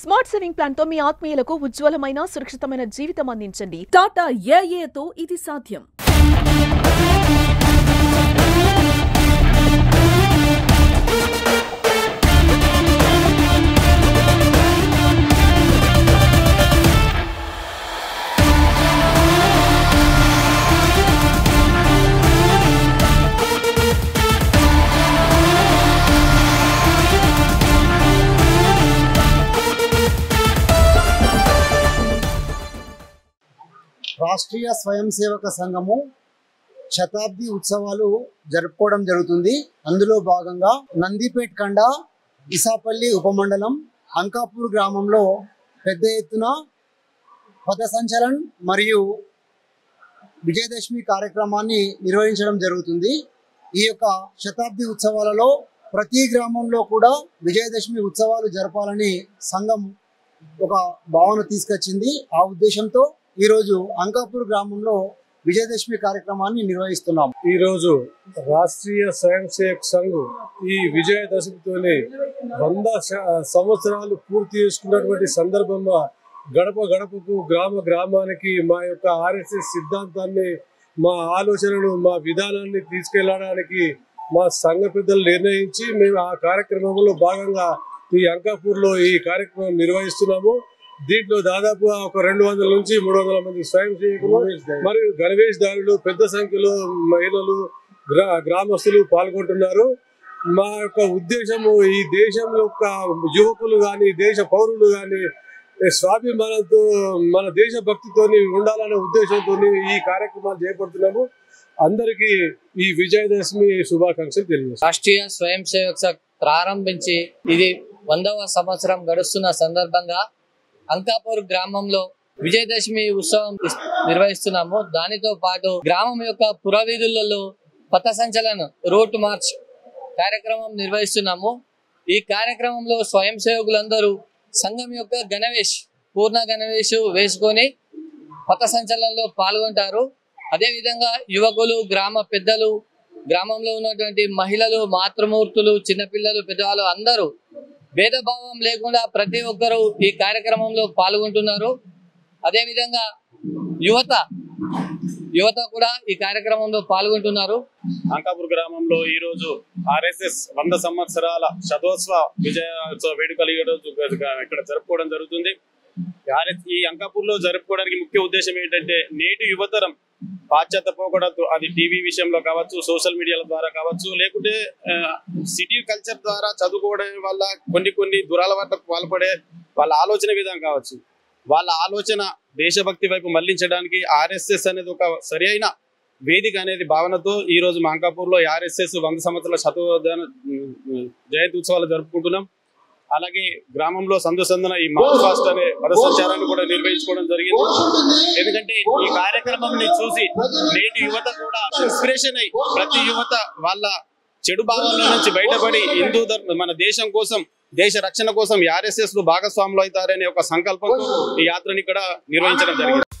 Smart saving plan తో మీ ఆత్మీయులకు ఉజ్వలమైన సురక్షితమైన జీవితం అందించండి. టాటా ఏఏతో ఇది సాధ్యం. రాష్ట్రీయ స్వయం సేవక సంఘము శతాబ్ది ఉత్సవాలు జరుపుకోవడం జరుగుతుంది. అందులో భాగంగా నందిపేట్ కండ ఇసాపల్లి ఉపమండలం అంకాపూర్ గ్రామంలో పెద్ద ఎత్తున పథసంచలన్ మరియు విజయదశమి కార్యక్రమాన్ని నిర్వహించడం జరుగుతుంది. ఈ యొక్క శతాబ్ది ఉత్సవాలలో ప్రతి గ్రామంలో కూడా విజయదశమి ఉత్సవాలు జరపాలని సంఘం ఒక భావన తీసుకొచ్చింది. ఆ ఉద్దేశంతో ఈరోజు అంకాపూర్ గ్రామంలో విజయదశమి కార్యక్రమాన్ని నిర్వహిస్తున్నాం. ఈరోజు రాష్ట్రీయ స్వయం సేవక్ సంఘ్ ఈ విజయదశమితోనే 100 సంవత్సరాలు పూర్తి చేసుకున్నటువంటి సందర్భంగా గడప గడపకు గ్రామానికి మా యొక్క ఆర్ఎస్ఎస్ సిద్ధాంతాన్ని, మా ఆలోచనలు, మా విధానాన్ని తీసుకెళ్లడానికి మా సంఘ పెద్దలు నిర్ణయించి మేము ఆ కార్యక్రమంలో భాగంగా ఈ అంకాపూర్లో ఈ కార్యక్రమం నిర్వహిస్తున్నాము. దీంట్లో దాదాపుగా ఒక 200 నుంచి 300 మంది స్వయం సేవకులు మరియు గణవేషధారులు, పెద్ద సంఖ్యలో మహిళలు, గ్రామస్తులు పాల్గొంటున్నారు. మా యొక్క ఉద్దేశము ఈ దేశం యొక్క యువకులు కానీ, దేశ పౌరులు కానీ స్వాభిమానంతో, మన దేశ భక్తితోని ఉండాలనే ఉద్దేశంతో ఈ కార్యక్రమాలు చేపడుతున్నాము. అందరికీ ఈ విజయదశమి శుభాకాంక్షలు తెలియజేస్తాం. రాష్ట్రీయ స్వయం సేవక్ సంఘ్ ప్రారంభించి ఇది 100వ సంవత్సరం గడుస్తున్న సందర్భంగా అంకాపూర్ గ్రామంలో విజయదశమి ఉత్సవం నిర్వహిస్తున్నాము. దానితో పాటు గ్రామం యొక్క పురవీధులలో పథసంచలన్ రూట్ మార్చ్ కార్యక్రమం నిర్వహిస్తున్నాము. ఈ కార్యక్రమంలో స్వయం సేవకులందరూ సంఘం యొక్క పూర్ణ గణవేష్ వేసుకొని పథసంచలనంలో పాల్గొంటారు. అదేవిధంగా యువకులు, గ్రామ పెద్దలు, గ్రామంలో ఉన్నటువంటి మహిళలు, మాతృమూర్తులు, చిన్నపిల్లలు, పెద్దవాళ్ళు అందరూ భేదభావం లేకుండా ప్రతి ఒక్కరూ ఈ కార్యక్రమంలో పాల్గొంటున్నారు. అదేవిధంగా యువత కూడా ఈ కార్యక్రమంలో పాల్గొంటున్నారు. అంకాపూర్ గ్రామంలో ఈ రోజు ఆర్ఎస్ఎస్ 100 సంవత్సరాల శతోత్సవ విజయోత్సవ వేడుకలు ఇక్కడ జరుపుకోవడం జరుగుతుంది. ఈ అంకాపూర్ లో జరుపుకోవడానికి ముఖ్య ఉద్దేశం ఏంటంటే నేటి యువతరం పాశ్చాత్య పోకడతో, అది టీవీ విషయంలో కావచ్చు, సోషల్ మీడియాల ద్వారా కావచ్చు, లేకుంటే సిటీ కల్చర్ ద్వారా చదువుకోవడం వల్ల కొన్ని దురలవాట్లకు పాల్పడే వాళ్ళ ఆలోచన విధానం కావచ్చు, వాళ్ళ ఆలోచన దేశభక్తి వైపు మళ్లించడానికి ఆర్ఎస్ఎస్ అనేది ఒక సరి అయిన వేదిక అనేది భావనతో ఈ రోజు మా అంకాపూర్లో ఆర్ఎస్ఎస్ 100 సంవత్సరాల జయంతి ఉత్సవాలు జరుపుకుంటున్నాం. అలాగే గ్రామంలో సందుసందన ఈ మార్చ్ ఫాస్ట్ అనే పథసంచారాన్ని కూడా నిర్వహించుకోవడం జరిగింది. ఎందుకంటే ఈ కార్యక్రమం చూసి నేటి యువత కూడా ఇన్స్పిరేషన్ అయ్యి ప్రతి యువత వాళ్ళ చెడు భావాల నుంచి బయటపడి హిందూ మన దేశం కోసం, దేశ రక్షణ కోసం ఆర్ఎస్ఎస్ లో భాగస్వాములు అవుతారనే ఒక సంకల్పంతో ఈ యాత్రని ఇక్కడ నిర్వహించడం జరిగింది.